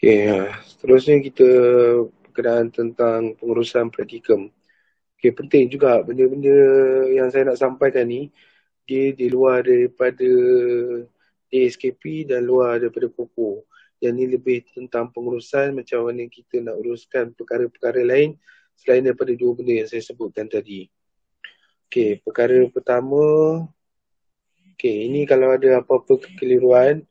Okay, seterusnya kita berkenaan tentang pengurusan praktikum. Okay, penting juga benda-benda yang saya nak sampaikan ni, dia di luar daripada ASKP dan luar daripada Popo. Yang ni lebih tentang pengurusan macam mana kita nak uruskan perkara-perkara lain selain daripada dua benda yang saya sebutkan tadi. Okay, perkara pertama, okay, ini kalau ada apa-apa kekeliruan,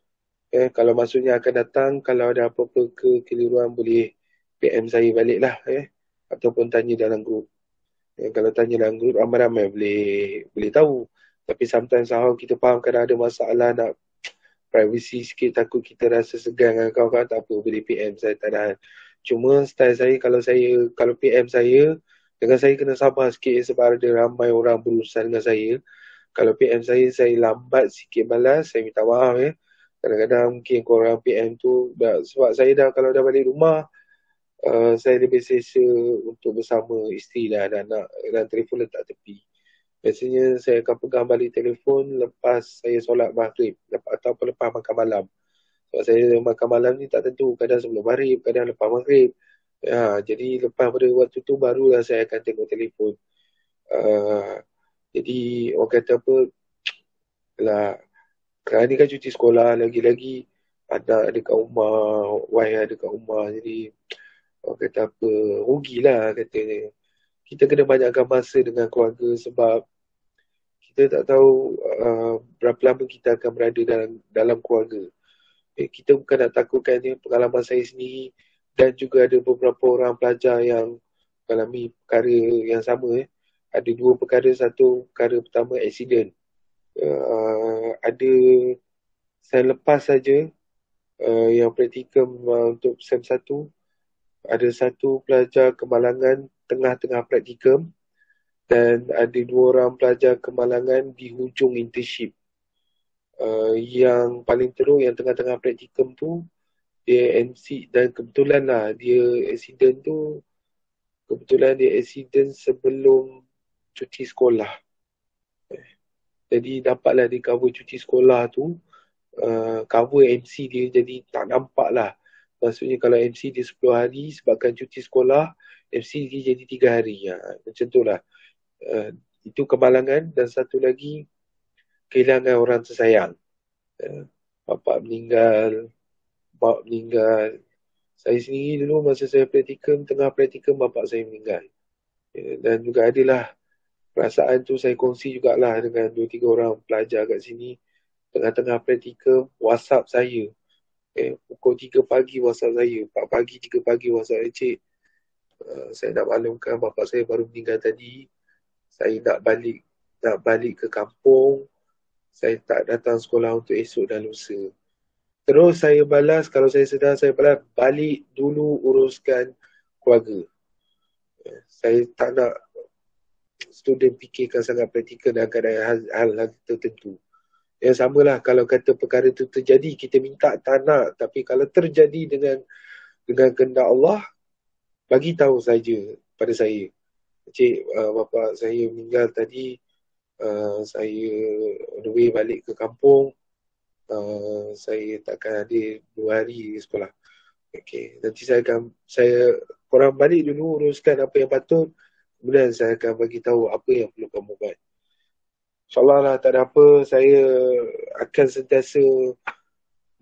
kalau maksudnya akan datang, kalau ada apa-apa kekeliruan boleh PM saya balik lah, ataupun tanya dalam grup. Kalau tanya dalam grup, ramai-ramai boleh tahu. Tapi sometimes somehow kita faham kadang ada masalah nak privacy sikit, takut kita rasa segan dengan kawan-kawan, tak apa, boleh PM saya, tak ada hal. Cuma style kalau PM saya, dengan saya kena sabar sikit sebab ada ramai orang berurusan dengan saya. Kalau PM saya lambat sikit balas, saya minta maaf Kadang-kadang mungkin korang PM tu, sebab saya kalau dah balik rumah, saya lebih selesa untuk bersama isteri dan anak, dan telefon letak tepi. Biasanya saya akan pegang balik telefon lepas saya solat maghrib ataupun lepas makan malam. Sebab saya makan malam ni tak tentu, kadang sebelum maghrib, kadang lepas maghrib. Jadi lepas pada waktu tu barulah saya akan tengok telefon. Jadi orang kata apa, lah, sekarang ni kan cuti sekolah, lagi-lagi anak ada kat rumah, wife ada kat rumah. Jadi orang kata apa, rugilah katanya. Kita kena banyakkan masa dengan keluarga sebab kita tak tahu berapa lama kita akan berada dalam keluarga. Kita bukan nak takutkannya, pengalaman saya sendiri dan juga ada beberapa orang pelajar yang mengalami perkara yang sama. Ada dua perkara, satu perkara pertama accident. Ada saya lepas saja yang praktikum untuk SEM 1, ada satu pelajar kemalangan tengah-tengah praktikum dan ada dua orang pelajar kemalangan di hujung internship. Yang paling teruk yang tengah-tengah praktikum tu dia MC, dan kebetulan lah dia accident sebelum cuti sekolah. Jadi dapatlah dia cover cuti sekolah tu, cover MC dia, jadi tak nampak lah. Maksudnya kalau MC dia 10 hari, sebabkan cuti sekolah, MC dia jadi 3 hari. Macam tu lah. Itu kemalangan. Dan satu lagi, kehilangan orang tersayang. Bapa meninggal, mak meninggal. Saya sendiri dulu masa saya praktikum, tengah praktikum bapa saya meninggal. Dan juga adalah perasaan tu saya kongsi jugalah dengan 2-3 orang pelajar kat sini. Tengah-tengah praktikum, WhatsApp saya. Pukul 3 pagi WhatsApp saya, 4 pagi, 3 pagi WhatsApp saya, cik, saya nak maklumkan bapa saya baru meninggal tadi. Saya nak balik ke kampung. Saya tak datang sekolah untuk esok dan lusa. Terus saya balas, kalau saya sedar, saya balas, balik dulu uruskan keluarga. Saya tak nak student fikirkan sangat praktikal dan keadaan hal tertentu. Yang samalah kalau kata perkara itu terjadi, kita minta tak nak. Tapi kalau terjadi dengan kehendak Allah, bagi tahu saja pada saya, cik, bapa saya meninggal tadi, saya on the way balik ke kampung, saya takkan ada 2 hari di sekolah. Okay, nanti korang balik dulu uruskan apa yang patut, kemudian saya akan bagi tahu apa yang perlu kamu buat. InsyaAllah lah, tak ada apa, saya akan sentiasa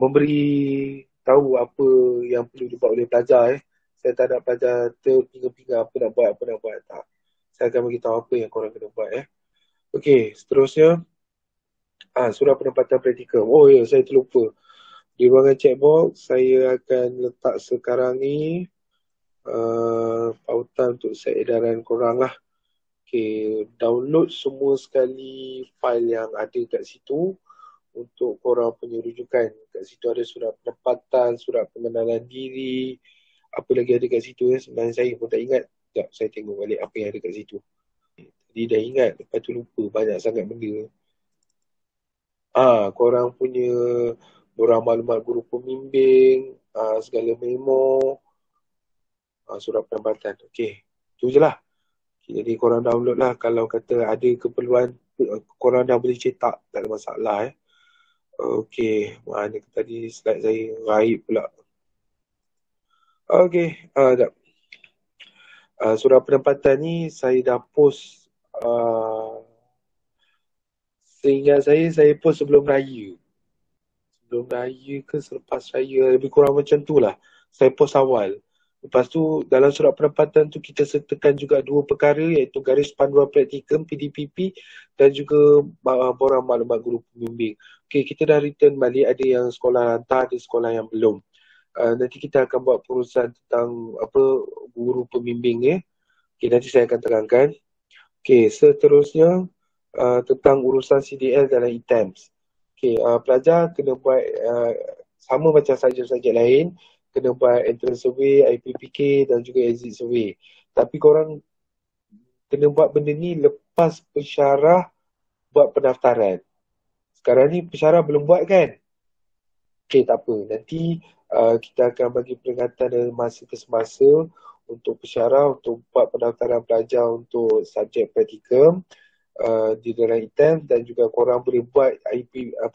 memberi tahu apa yang perlu dibuat oleh pelajar. Saya tak nak pelajar terpinga-pinga apa nak buat, tak. Saya akan bagi tahu apa yang korang kena buat. Okey, seterusnya, surah penempatan praktikal. Oh ya, saya terlupa. Di ruangan checkbox, saya akan letak sekarang ni pautan untuk set edaran korang lah. Okay, download semua sekali file yang ada kat situ untuk korang punya rujukan. Kat situ ada surat penempatan, surat pengenalan diri, apa lagi ada kat situ. Sebenarnya saya pun tak ingat. Sekejap, saya tengok balik apa yang ada kat situ. Jadi dah ingat, lepas tu lupa. Banyak sangat benda. Korang punya borang maklumat guru pembimbing, segala memo, surat penempatan. Okey, tu je lah. Jadi korang download lah. Kalau kata ada keperluan, korang dah boleh cetak, tak ada masalah. Okey, mana tadi slide saya raib pula. Okey, jap. Surat penempatan ni saya dah post, seingat saya post sebelum raya. Sebelum raya ke selepas raya, lebih kurang macam tu lah. Saya post awal. Lepas tu dalam surat penempatan tu kita sertakan juga dua perkara, iaitu garis panduan praktikum PDPP dan juga borang maklumat guru pembimbing. Okey, kita dah return balik, ada yang sekolah hantar, ada sekolah yang belum. Nanti kita akan buat perurusan tentang apa guru pembimbing ni. Okey, nanti saya akan terangkan. Okey, seterusnya tentang urusan CDL dalam e-terms. Okey, pelajar kena buat sama macam subjek-subjek lain, kena buat entrance survey, IPPK dan juga exit survey. Tapi korang kena buat benda ni lepas pesyarah buat pendaftaran. Sekarang ni pesyarah belum buat kan? Okey, tak apa. Nanti kita akan bagi peringatan dalam masa ke semasa untuk pesyarah, untuk buat pendaftaran pelajar untuk subjek praktikum di dalam e-term, dan juga korang boleh buat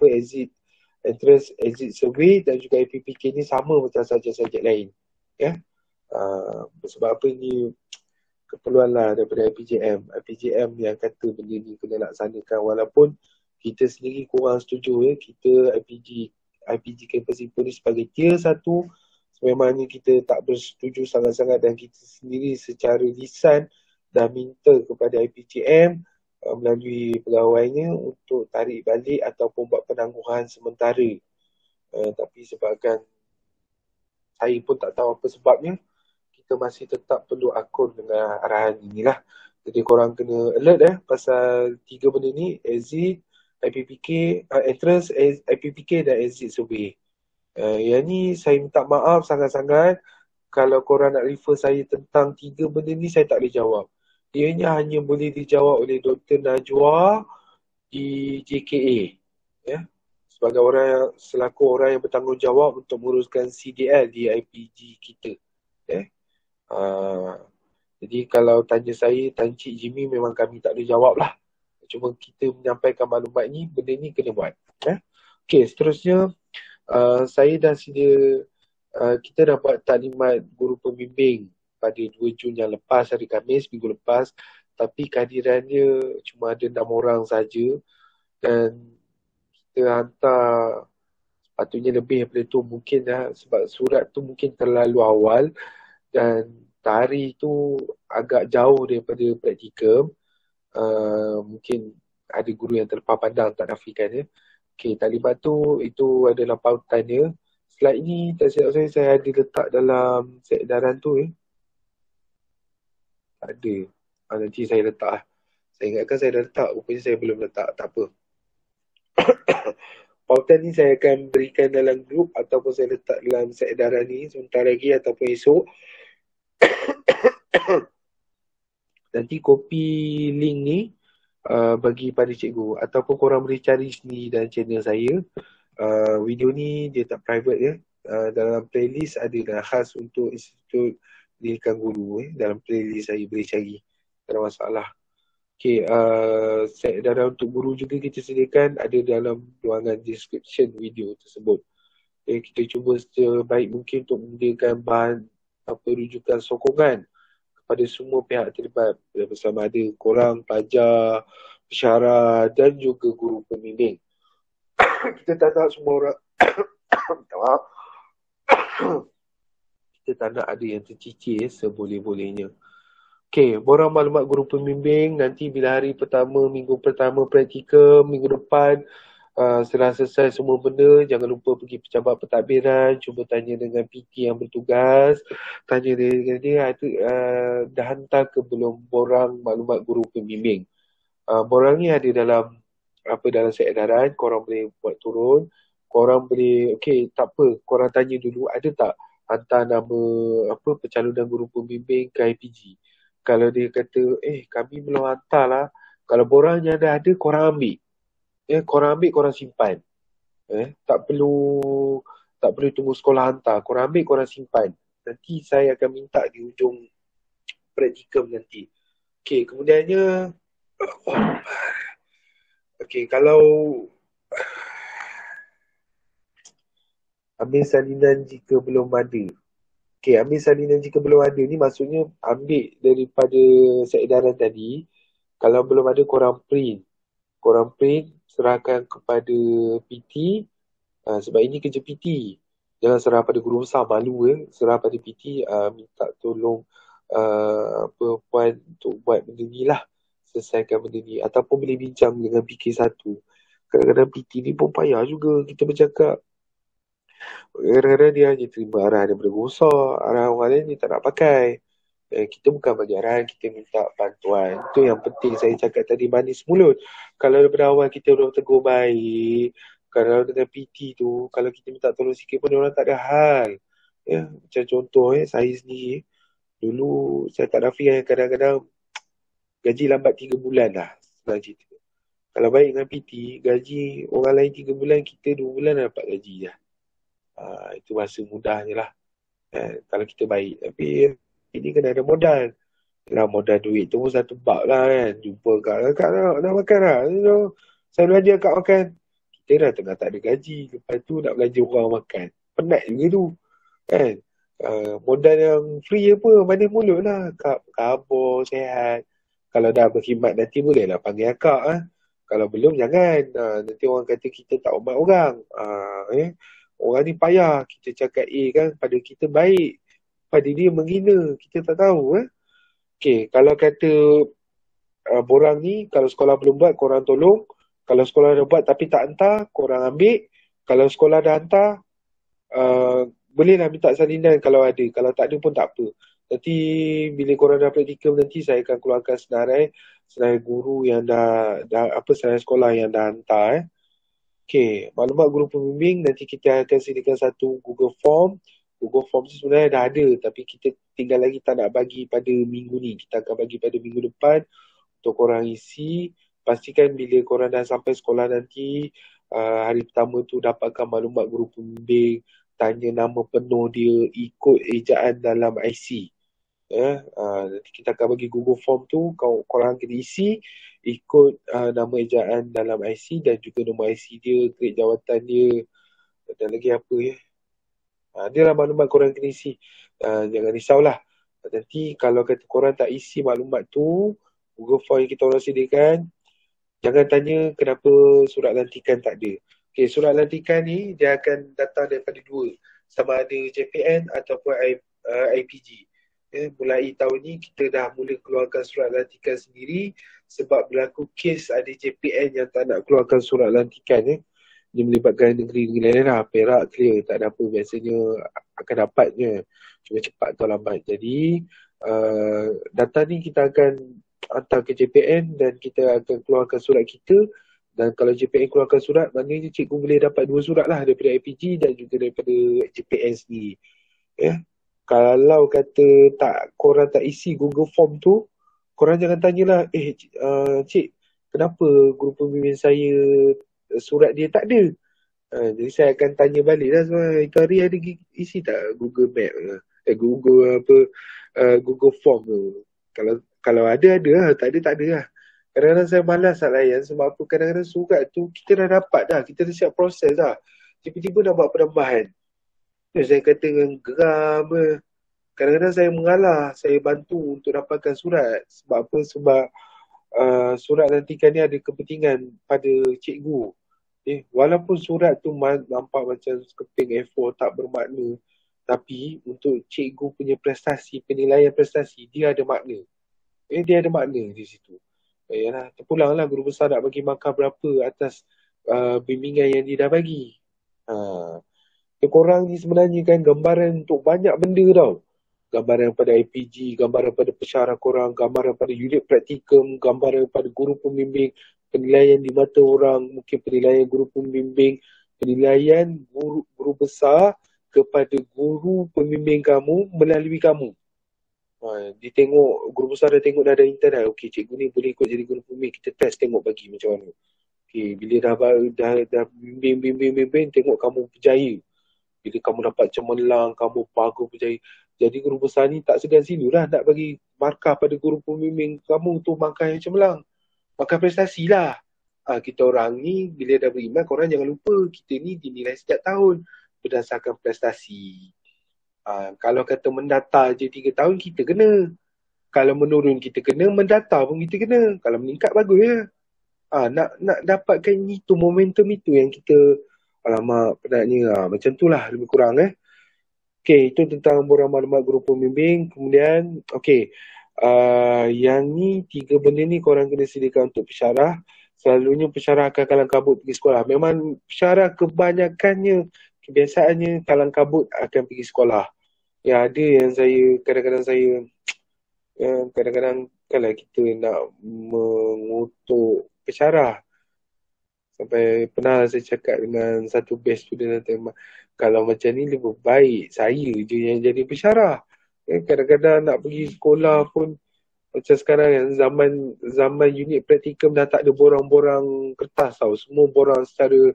exit entrance exit survey dan juga IPPK ni sama macam subjek-subjek lain. Ya. Sebab apa ni keperluan lah daripada IPJM. IPJM yang kata benda ni kena laksanakan, walaupun kita sendiri kurang setuju kita IPG campus Ipoh ni sebagai tier 1 sememangnya kita tak bersetuju sangat-sangat, dan kita sendiri secara lisan dah minta kepada IPJM melalui pegawainya untuk tarik balik ataupun buat penangguhan sementara. Tapi sebabkan saya pun tak tahu apa sebabnya, kita masih tetap perlu akun dengan arahan inilah. Jadi korang kena alert pasal 3 benda ni, exit, IPPK, entrance, IPPK dan exit survey. Yang ni saya minta maaf sangat-sangat kalau korang nak refer saya tentang 3 benda ni, saya tak boleh jawab. Ianya hanya boleh dijawab oleh Dr. Najwa di JKA. Ya. Sebagai selaku orang yang bertanggungjawab untuk menguruskan CDL di IPG kita. Ya. Jadi kalau tanya saya, Tan Cik Jimmy, memang kami tak ada jawab lah. Cuma kita menyampaikan maklumat ni, benda ni kena buat. Okey, seterusnya saya dah sedia, kita dah buat taklimat guru pembimbing pada 2 Jun yang lepas, hari Khamis, minggu lepas. Tapi kehadirannya cuma ada 6 orang saja, dan kita hantar sepatutnya lebih daripada tu mungkin sebab surat tu mungkin terlalu awal dan tarikh tu agak jauh daripada praktikum. Mungkin ada guru yang terlepas pandang tak nafikan Okey, taklimat tu itu adalah pautannya. Slide ni tak silap saya ada letak dalam set edaran tu Tak ada. Nanti saya letak lah. Saya ingatkan saya dah letak, rupanya saya belum letak. Tak apa. Pautan ni saya akan berikan dalam grup ataupun saya letak dalam set edaran ni sebentar lagi ataupun esok. Nanti kopi link ni bagi pada cikgu, ataupun korang boleh cari sendiri dalam channel saya. Video ni dia tak private dalam playlist ada dah khas untuk Institut Pendidikan Guru dalam playlist saya boleh cari, tak ada masalah. Okay, set edaran untuk guru juga kita sediakan ada dalam ruangan description video tersebut. Okay, kita cuba sebaik mungkin untuk menyediakan bahan rujukan sokongan kepada semua pihak terlibat, bersama ada korang, pelajar, pesyarah dan juga guru pembimbing. Kita tak nak semua orang kita tak nak ada yang tercicir seboleh-bolehnya. Okey, borang maklumat guru pembimbing nanti bila hari pertama, minggu pertama praktikum, minggu depan setelah selesai semua benda, jangan lupa pergi pejabat pentadbiran, cuba tanya dengan PT yang bertugas, tanya dengan dia dah hantar ke belum borang maklumat guru pembimbing. Borang ni ada dalam dalam set edaran, korang boleh buat turun, korang boleh, okey tak apa, korang tanya dulu ada tak hantar nama pencalonan guru pembimbing ke IPG. Kalau dia kata kami belum hantar lah, kalau borangnya dah ada, korang ambil. Korang ambil, korang simpan. Tak perlu tunggu sekolah hantar. Korang ambil, korang simpan. Nanti saya akan minta di ujung praktikum nanti. Okey, kemudiannya okey, kalau ambil salinan jika belum ada. Okay, ambil salinan jika belum ada ni maksudnya ambil daripada seedaran tadi. Kalau belum ada korang print. Korang print, serahkan kepada PT. Sebab ini kerja PT. Jangan serah pada guru besar, malu serah pada PT, minta tolong puan untuk buat benda ni lah. Selesaikan benda ni. Ataupun boleh bincang dengan PK1. Kadang-kadang PT ni pun payah juga kita bercakap. Kadang-kadang dia hanya terima arahan daripada guru besar. Arahan orang lain dia tak nak pakai. Kita bukan bagi arahan, kita minta bantuan. Itu yang penting saya cakap tadi, manis mulut. Kalau daripada awal kita dah tegur baik, kalau dengan PT tu, kalau kita minta tolong sikit pun orang tak ada hal. Ya, macam contoh saya sendiri, dulu saya tak nafi kadang-kadang gaji lambat 3 bulan lah. Senang cerita. Kalau baik dengan PT, gaji orang lain 3 bulan, kita 2 bulan dah dapat gaji dah. Itu masa mudahnya lah. Kalau kita baik. Tapi ini kena ada modal. Lah modal duit tu pun satu bab lah kan. Jumpa kak nak makan lah. Saya belajar kak makan. Kita dah tengah tak ada gaji. Lepas tu nak belajar orang makan. Penat juga tu. Kan? Modal yang free apa? Manis mulut lah. Kak khabar, sehat. Kalau dah berkhidmat nanti boleh lah panggil akak. Kalau belum jangan. Nanti orang kata kita tak hormat orang. Orang ni payah. Kita cakap kan pada kita baik. Pada dia menghina. Kita tak tahu. Okay, kalau kata borang ni, kalau sekolah belum buat, korang tolong. Kalau sekolah dah buat tapi tak hantar, korang ambil. Kalau sekolah dah hantar, bolehlah minta salinan kalau ada. Kalau tak ada pun tak apa. Nanti bila korang dah praktikum nanti, saya akan keluarkan senarai guru yang senarai sekolah yang dah hantar. Okay, maklumat guru pembimbing nanti kita akan sediakan satu Google Form. Google Form tu sebenarnya dah ada, tapi kita tinggal lagi tak nak bagi pada minggu ni. Kita akan bagi pada minggu depan untuk korang isi. Pastikan bila korang dah sampai sekolah nanti, hari pertama tu dapatkan maklumat guru pembimbing, tanya nama penuh dia, ikut ejaan dalam IC. Nanti kita akan bagi Google Form tu, korang kena isi, ikut nama ejaan dalam IC dan juga nombor IC dia, grade jawatan dia, dan lagi apa dia lah maklumat korang kena isi. Jangan risaulah. Nanti kalau kata korang tak isi maklumat tu, Google Form yang kita orang sediakan, jangan tanya kenapa surat lantikan tak ada. Okay, surat lantikan ni dia akan datang daripada dua. Sama ada JPN ataupun IPG. Mulai tahun ni kita dah mula keluarkan surat lantikan sendiri sebab berlaku kes ada JPN yang tak nak keluarkan surat lantikan. Dia melibatkan negeri-negeri lain lah. Perak clear, tak ada apa. Biasanya akan dapatnya. Cuma cepat atau lambat. Jadi, data ni kita akan hantar ke JPN dan kita akan keluarkan surat kita. Dan kalau JPN keluarkan surat, maknanya cikgu boleh dapat 2 surat lah daripada IPG dan juga daripada JPN sendiri. Kalau kata korang tak isi Google Form tu, korang jangan tanyalah, cik, kenapa guru pembimbing saya surat dia tak ada? Jadi saya akan tanya balik lah, itu hari ada isi tak Google Map, Google Form tu? Kalau ada lah, tak ada lah. Kadang-kadang saya malas nak layan sebab apa, kadang-kadang surat tu kita dah dapat dah, kita dah siap proses dah, tiba-tiba dah buat penambahan. Terus saya kata dengan geram. Kadang-kadang saya mengalah, saya bantu untuk dapatkan surat. Sebab apa? Sebab surat lantikan ni ada kepentingan pada cikgu. Walaupun surat tu nampak macam sekeping A4 tak bermakna, tapi untuk cikgu punya prestasi, penilaian prestasi, dia ada makna. Dia ada makna di situ. Terpulanglah guru besar nak bagi markah berapa atas bimbingan yang dia dah bagi. Korang ni sebenarnya kan gambaran untuk banyak benda tau. Gambaran pada IPG, gambaran pada pesyarah korang, gambaran pada unit praktikum, gambaran pada guru pembimbing, penilaian di mata orang, mungkin penilaian guru pembimbing, penilaian guru besar kepada guru pembimbing kamu melalui kamu. Dia tengok, guru besar dah tengok dah ada internet. Okey, cikgu ni boleh ikut jadi guru pembimbing, kita test tengok bagi macam mana. Okey, bila dah bimbing, tengok kamu berjaya. Bila kamu dapat cemerlang, kamu bagus berjaya. Jadi guru besar ni tak segan silu lah nak bagi markah pada guru pembimbing kamu tu, markah yang cemerlang. Markah prestasi lah. Kita orang ni bila dah beriman, korang jangan lupa kita ni dinilai setiap tahun berdasarkan prestasi. Kalau kata mendata je 3 tahun, kita kena. Kalau menurun, kita kena. Mendata pun kita kena. Kalau meningkat, bagus je. Nak dapatkan itu, momentum itu yang kita, alamak, penatnya. Macam tu lah, lebih kurang. Okay, itu tentang borang maklumat guru pembimbing. Kemudian, okay. Yang ni, 3 benda ni korang kena sediakan untuk pesyarah. Selalunya pesyarah akan kalang kabut pergi sekolah. Memang pesyarah kebanyakannya, kebiasaannya kalang kabut akan pergi sekolah. Ya, ada yang kadang-kadang kadang-kadang kalau kita nak mengutuk pesyarah, sampai pernah saya cakap dengan satu best student nanti, kalau macam ni lebih baik saya je yang jadi pesyarah. Kadang-kadang nak pergi sekolah pun macam sekarang kan, zaman unit praktikum dah tak ada borang-borang kertas tau. Semua borang secara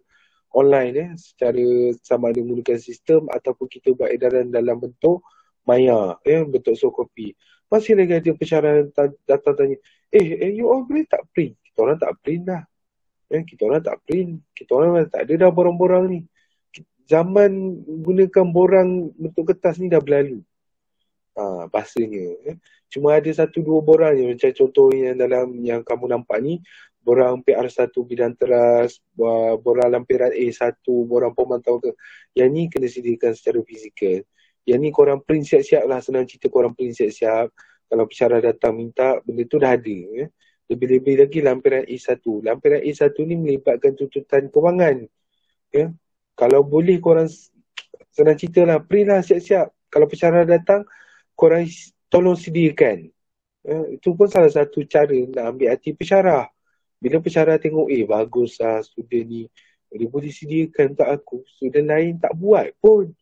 online, secara sama ada menggunakan sistem ataupun kita buat edaran dalam bentuk maya, bentuk soft copy. Masih lagi ada pesyarah datang tanya, you all boleh tak print? Kita orang tak print dah. Kita orang tak print. Kita orang tak ada dah borang-borang ni. Zaman gunakan borang bentuk kertas ni dah berlalu. Bahasanya. Cuma ada 1-2 borang je. Macam contohnya dalam yang kamu nampak ni, borang PR1 bidang teras, borang lampiran A1, borang pemantau ke. Yang ni kena sediakan secara fizikal. Yang ni korang print siap-siap lah. Senang cerita, korang print siap-siap. Kalau pesyarah datang minta, benda tu dah ada. Lebih-lebih lagi lampiran A1. Lampiran A1 ni melibatkan tuntutan kewangan. Kalau boleh korang, senang cerita lah, print lah siap-siap. Kalau pesyarah datang, korang tolong sediakan. Itu pun salah satu cara nak ambil hati pesyarah. Bila pesyarah tengok, bagus lah student ni, dia boleh sediakan untuk aku. Student lain tak buat pun.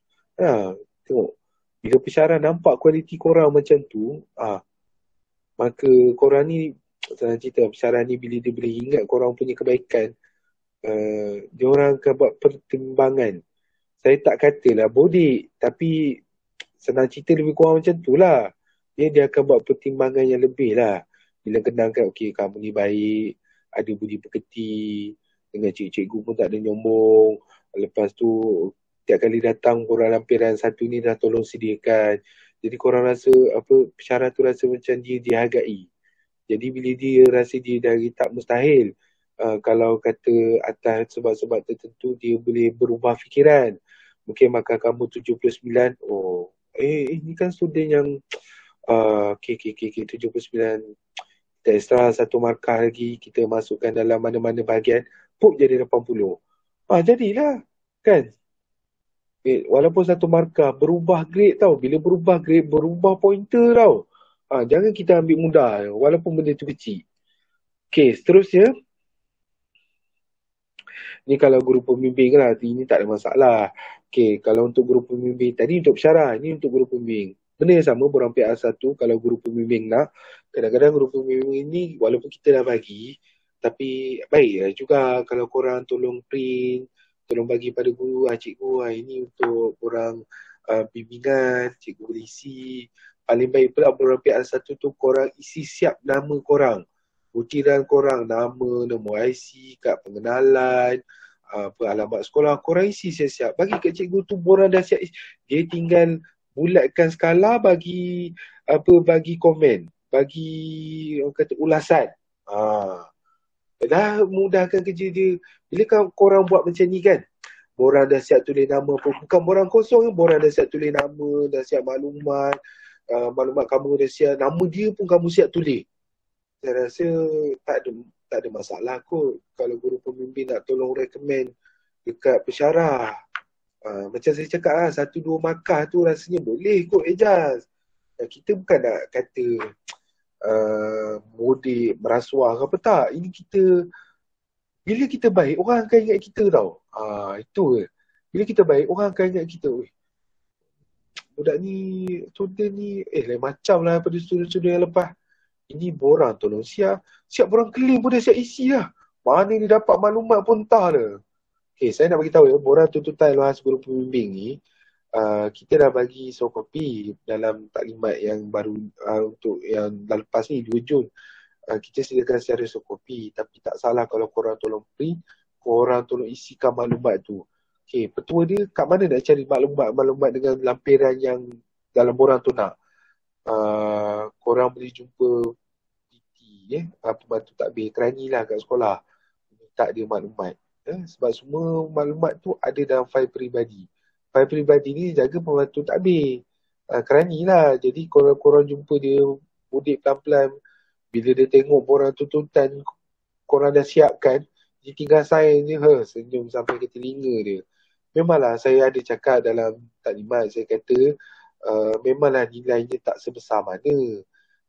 Tengok. Bila pesyarah nampak kualiti korang macam tu, maka korang ni, senang cerita, pesyarah ni bila dia boleh ingat korang punya kebaikan, dia orang akan buat pertimbangan. Saya tak katalah bodek, tapi senang cerita lebih kurang macam tu lah. Dia akan buat pertimbangan yang lebih lah. Bila kenangkan, okay, kamu ni baik, ada budi pekerti, dengan cikgu pun tak ada nyombong. Lepas tu, tiap kali datang korang lampiran 1 ni dah tolong sediakan. Jadi korang rasa, pesyarah tu rasa macam dia dihargai. Jadi bila dia rasa dia dari tak mustahil, kalau kata atas sebab-sebab tertentu, dia boleh berubah fikiran. Mungkin markah kamu 79, ini kan student yang okay, 79, kita extra 1 markah lagi, kita masukkan dalam mana-mana bahagian, jadi 80. Jadilah, kan? Walaupun 1 markah, berubah grade tau. Bila berubah grade, berubah pointer tau. Jangan kita ambil mudah, walaupun benda tu kecil. Okay, seterusnya, ni kalau guru pembimbing lah, ini tak ada masalah. Okay, kalau untuk guru pembimbing, tadi untuk pesyarah, ini untuk guru pembimbing. Benda yang sama, borang PR1, kalau guru pembimbing nak, kadang-kadang guru pembimbing ni, walaupun kita dah bagi, tapi baik juga kalau korang tolong print, tolong bagi pada guru, cikgu, ini untuk korang bimbingan, cikgu boleh isi. Paling baik pula borang PR1 tu, korang isi siap nama korang. Butiran korang, nama, nombor IC, kad pengenalan, alamat sekolah, korang isi siap-siap. Bagi kat cikgu tu, borang dah siap. Dia tinggal bulatkan skala, bagi komen, bagi orang kata ulasan. Dah mudahkan kerja dia. Bila korang buat macam ni kan, borang dah siap tulis nama pun. Bukan borang kosong, borang dah siap tulis nama, dah siap maklumat, maklumat kamu dah siap, nama dia pun kamu siap tulis. Saya rasa tak ada masalah kot kalau guru pembimbing nak tolong recommend dekat pesyarah. Macam saya cakap lah, 1-2 markah tu rasanya boleh kot adjust. Kita bukan nak kata modek, merasuah ke apa, tak. Ini kita, bila kita baik, orang akan ingat kita tau. Itu ke. Bila kita baik, orang akan ingat kita. Budak ni, student ni, lain macam lah daripada student-student yang lepas. Ini borang tolong siap borang claim pun dah siap isi lah. Mana dia dapat maklumat pun entah lah. Okay, saya nak beritahu borang tuntutan luas guru pembimbing ni, kita dah bagi soft copy dalam taklimat yang baru, untuk yang dah lepas ni 2 Jun. Kita sediakan secara soft copy, tapi tak salah kalau korang tolong print, korang tolong isikan maklumat tu. Okay, petua dia kat mana nak cari maklumat-maklumat dengan lampiran yang dalam borang tu nak. Korang boleh jumpa PT, pembantu takbir, kerani lah kat sekolah. Minta dia maklumat. Sebab semua maklumat tu ada dalam fail peribadi. Fail peribadi ni jaga pembantu takbir. Kerani lah. Jadi korang jumpa dia mudik pelan-pelan. Bila dia tengok borang tuntutan korang dah siapkan, dia tinggal sign je, senyum sampai ke telinga dia. Memanglah saya ada cakap dalam taklimat, saya kata memanglah nilainya tak sebesar mana.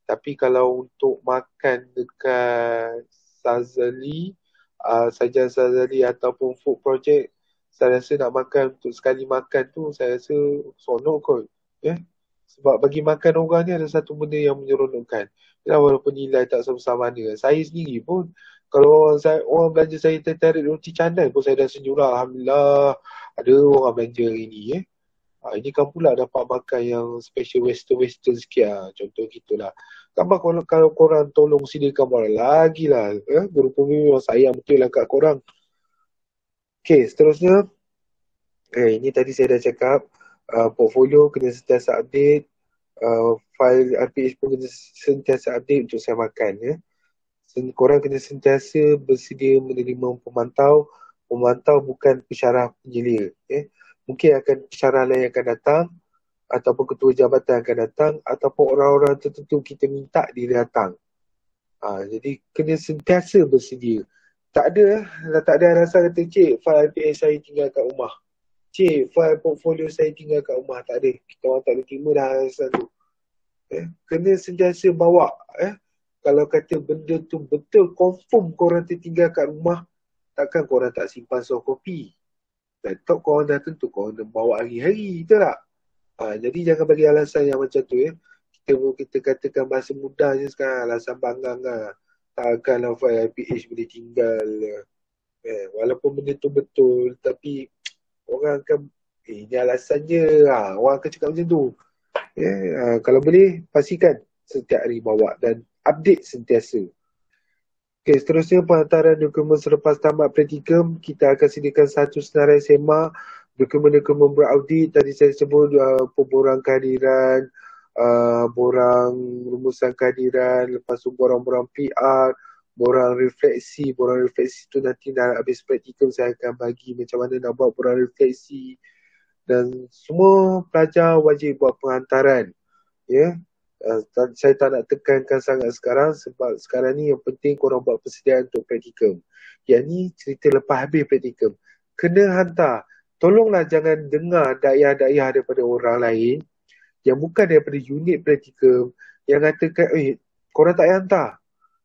Tapi kalau untuk makan dekat Sazali, Sajan Sazali ataupun food project, saya rasa nak makan untuk sekali makan tu, saya rasa sonok kot. Sebab bagi makan orang ni ada satu benda yang menyeronokkan. Walaupun nilai tak sebesar mana. Saya sendiri pun, kalau orang belanja saya tertarik roti canai pun saya dah senyum lah. Alhamdulillah, ada orang belanja hari ni. Ini kan pula dapat makan yang special western sikit. Contoh gitulah. Gambar kalau korang tolong sediakan orang lagi lah. Guru pembimbing memang sayang betul lah kat korang. Okay, seterusnya. Ini tadi saya dah cakap. Portfolio kena sentiasa update. File RPH pun kena sentiasa update untuk saya makan. Korang kena sentiasa bersedia menerima pemantau. Pemantau bukan pensyarah penjelia. Mungkin akan pensyarah lain akan datang, ataupun ketua jabatan akan datang, ataupun orang-orang tertentu kita minta dia datang. Jadi kena sentiasa bersedia. Tak ada alasan kata, cik, file RPH saya tinggal kat rumah. Cik, file portfolio saya tinggal kat rumah. Tak ada. Kita orang tak boleh terima dah alasan tu. Kena sentiasa bawa. Kalau kata benda tu betul, confirm korang tertinggal kat rumah, takkan korang tak simpan soft copy. Laptop korang dah tentu korang dah bawa hari-hari, betul tak? Jadi jangan bagi alasan yang macam tu. Kita katakan bahasa mudah je sekarang, alasan bangang lah. Takkanlah file IPH boleh tinggal. Walaupun benda tu betul, tapi orang akan, ini alasannya. Orang akan cakap macam tu. Kalau boleh, pastikan setiap hari bawa dan update sentiasa. Okay, seterusnya penghantaran dokumen selepas tamat praktikum. Kita akan sediakan satu senarai SEMA, dokumen-dokumen beraudit. Tadi saya sebut borang kehadiran, borang rumusan kehadiran, lepas tu borang-borang PR, borang refleksi. Borang refleksi tu nanti dah habis praktikum saya akan bagi macam mana nak buat borang refleksi. Dan semua pelajar wajib buat penghantaran. Saya tak nak tekankan sangat sekarang sebab sekarang ni yang penting korang buat persediaan untuk praktikum. Yang ni cerita lepas habis praktikum. Kena hantar. Tolonglah jangan dengar daya-daya daripada orang lain yang bukan daripada unit praktikum yang katakan, korang tak payah hantar.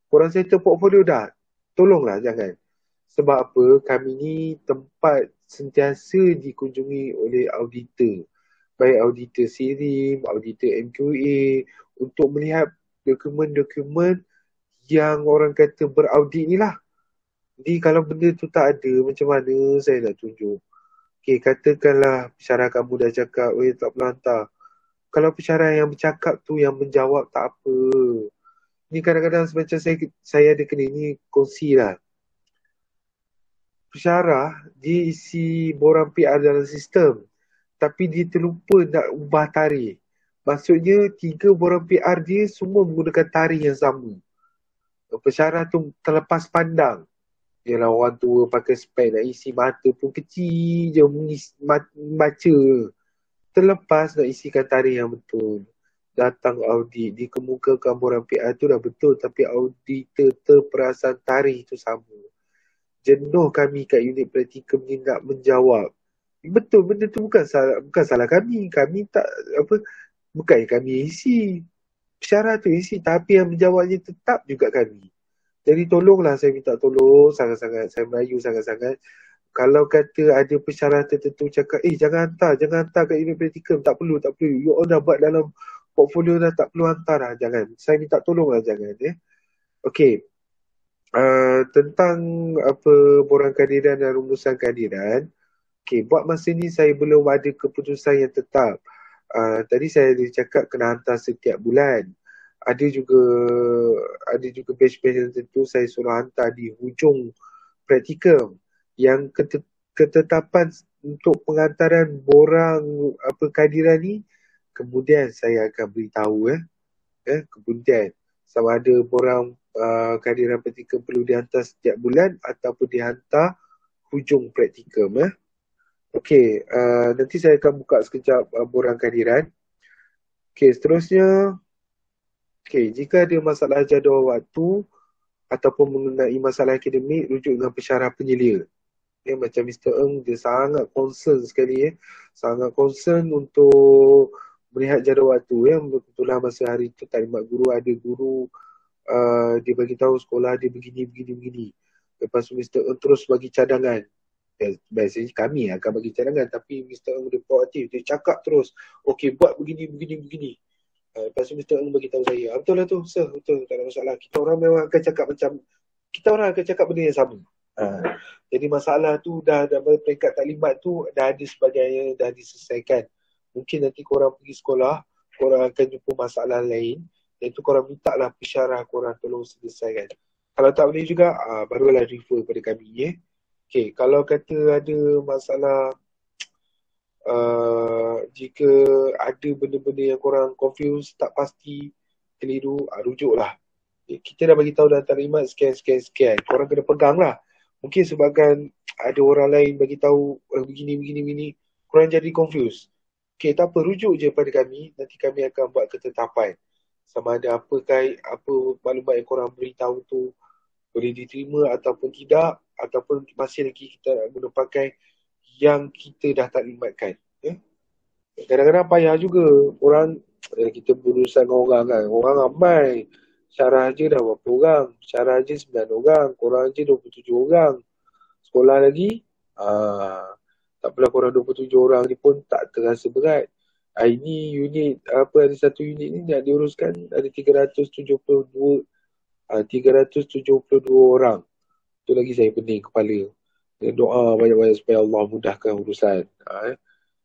Korang settle portfolio dah. Tolonglah jangan. Sebab apa? Kami ni tempat sentiasa dikunjungi oleh auditor. Baik auditor SIRIM, auditor MQA, untuk melihat dokumen-dokumen yang orang kata beraudit ni lah. Jadi kalau benda tu tak ada, macam mana saya nak tunjuk? Okay, katakanlah pensyarah kamu dah cakap, tak perlu hantar. Kalau pensyarah yang bercakap tu yang menjawab, tak apa. Ni kadang-kadang macam saya ada kena ni kongsi lah. Pensyarah, dia isi borang PR dalam sistem. Tapi dia terlupa nak ubah tarikh. Maksudnya 3 borang PR dia semua menggunakan tarikh yang sama. Pensyarah tu terlepas pandang. Yalah orang tua pakai spek nak isi mata pun kecil je baca. Terlepas nak isikan tarikh yang betul. Datang audit, dikemukakan borang PR tu dah betul tapi auditor terperasan tarikh tu sama. Jenuh kami kat unit praktikum ni nak menjawab. Betul, benda tu bukan salah kami. Kami tak bukan kami isi. Pensyarah tu isi tapi yang menjawabnya tetap juga kami. Jadi tolonglah, saya minta tolong sangat-sangat, saya merayu sangat-sangat. Kalau kata ada pensyarah tertentu cakap, jangan hantar kat unit praktikum, tak perlu. You all dah buat dalam portfolio dah, tak perlu hantar lah, jangan. Saya minta tolonglah jangan. Okey. Tentang borang kehadiran dan rumusan kehadiran. Okay, buat masa ni saya belum ada keputusan yang tetap. Tadi saya ada cakap kena hantar setiap bulan. Ada juga batch-batch yang tentu saya suruh hantar di hujung praktikum. Yang ketetapan untuk pengantaran borang kehadiran ni, kemudian saya akan beritahu kemudian sama ada borang kehadiran praktikum perlu dihantar setiap bulan ataupun dihantar hujung praktikum. Okey, nanti saya akan buka sekejap borang kehadiran. Okey, seterusnya, jika ada masalah jadual waktu ataupun mengenai masalah akademik, rujuk dengan pensyarah penyelia. Macam Mr. Ng, dia sangat concern sekali. Sangat concern untuk melihat jadual waktu. Kebetulan masa hari itu taklimat guru, ada guru dia bagi tahu sekolah dia begini. Lepas tu Mr. Ng terus bagi cadangan. Biasanya kami akan bagi cadangan, tapi Mr. Ng dia proaktif. Dia cakap terus, okey, buat begini. Lepas tu Mr. Ng bagi tahu saya, betul lah tu, sir, betul, tak ada masalah. Kita orang memang akan cakap benda yang sama. Jadi masalah tu dah peringkat taklimat tu dah ada sebagainya, dah diselesaikan. Mungkin nanti korang pergi sekolah, korang akan jumpa masalah lain, iaitu korang minta lah pensyarah korang tolong selesaikan. Kalau tak boleh juga, barulah refer pada kami. Okay, kalau kata ada masalah, jika ada benda-benda yang korang confuse, tak pasti, keliru, rujuklah. Kita dah bagi tahu dalam taklimat sekian. Korang kena pegang lah. Mungkin sebabkan ada orang lain bagi tahu begini. Korang jadi confuse. Okay, tak apa, rujuk je pada kami. Nanti kami akan buat ketetapan. Sama ada apa maklumat yang korang beritahu tu boleh diterima ataupun tidak, ataupun masih lagi kita guna pakai yang kita dah taklimatkan. Kadang-kadang payah juga. Kita berurusan dengan orang kan. Orang ramai. Syarah je dah berapa orang? Syarah je 9 orang. Korang je 27 orang. Sekolah lagi, tak apalah, korang 27 orang ni pun tak terasa berat. Ini unit, ada satu unit ni nak diuruskan, ada 372 orang. Tu lagi saya pening kepala. Doa banyak-banyak supaya Allah mudahkan urusan.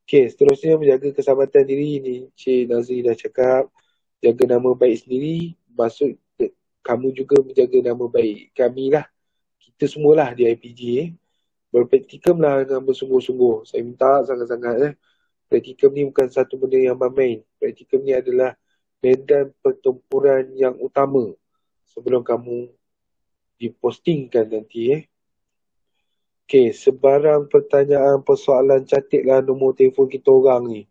Okey, seterusnya menjaga keselamatan diri ni. Cik Nazri dah cakap, jaga nama baik sendiri, maksud kamu juga menjaga nama baik kami lah. Kita semualah di IPG. Berpraktikum lah dengan bersungguh-sungguh. Saya minta sangat-sangat. Praktikum ni bukan satu benda yang main-main. Praktikum ni adalah medan pertempuran yang utama sebelum kamu dipostingkan nanti. Okey, sebarang pertanyaan, persoalan, catatlah nombor telefon kita orang ni.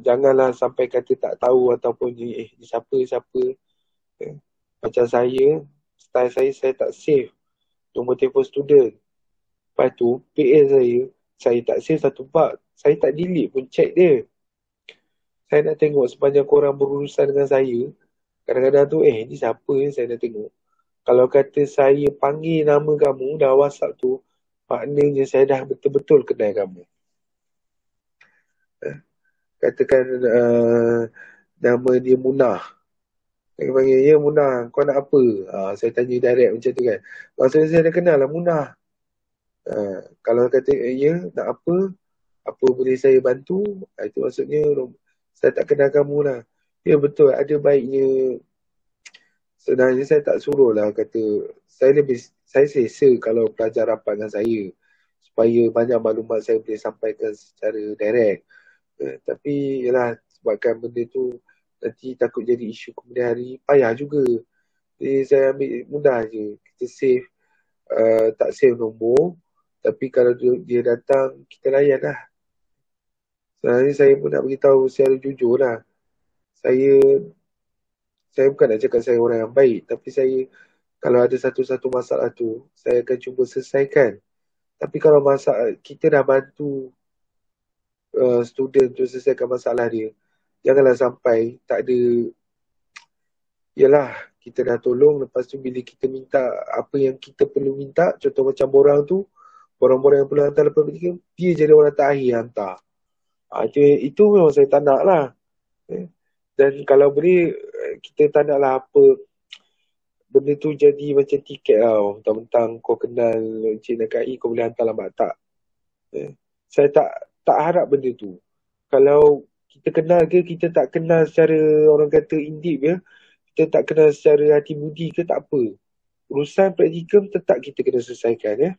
Janganlah sampai kata tak tahu ataupun ni siapa. Macam saya, style saya tak save nombor telefon student. Lepas tu, PA saya tak save satu bug. Saya tak delete pun check dia. Saya nak tengok sepanjang korang berurusan dengan saya. Kadang-kadang tu, ni siapa saya nak tengok. Kalau kata saya panggil nama kamu dah WhatsApp tu, maknanya saya dah betul-betul kenal kamu. Katakan nama dia Munah. Saya panggil, ya Munah, kau nak apa? Saya tanya direct macam tu kan. Maksudnya saya dah kenal lah Munah. Kalau kata, ya nak apa? Apa boleh saya bantu? Itu maksudnya saya tak kenal kamu lah. Ya betul, ada baiknya. Sebenarnya saya tak suruh lah kata, saya selesa kalau pelajar rapat dengan saya. Supaya banyak maklumat saya boleh sampaikan secara direct. Tapi yalah, sebabkan benda tu nanti takut jadi isu kemudian hari, payah juga. Jadi saya ambil mudah je. Kita save, tak save nombor. Tapi kalau dia datang, kita layan lah. Sebenarnya saya pun nak beritahu secara jujur lah. Saya bukan nak cakap saya orang yang baik, tapi saya, kalau ada satu-satu masalah tu, saya akan cuba selesaikan. Tapi kalau kita dah bantu student tu selesaikan masalah dia, janganlah sampai tak ada. Yalah, kita dah tolong, lepas tu bila kita minta apa yang kita perlu minta, contoh macam borang-borang yang perlu hantar lepas praktikum, dia jadi orang terakhir hantar. Itu memang saya tak nak lah. Dan kalau boleh, kita tak nak lah apa benda tu jadi macam tiket lah. Mentang-mentang kau kenal Encik Nakai, kau boleh hantar lambat. Tak. Saya tak harap benda tu. Kalau kita kenal ke, kita tak kenal secara orang kata indip ya, kita tak kenal secara hati budi ke, tak apa. Urusan praktikum tetap kita kena selesaikan ya.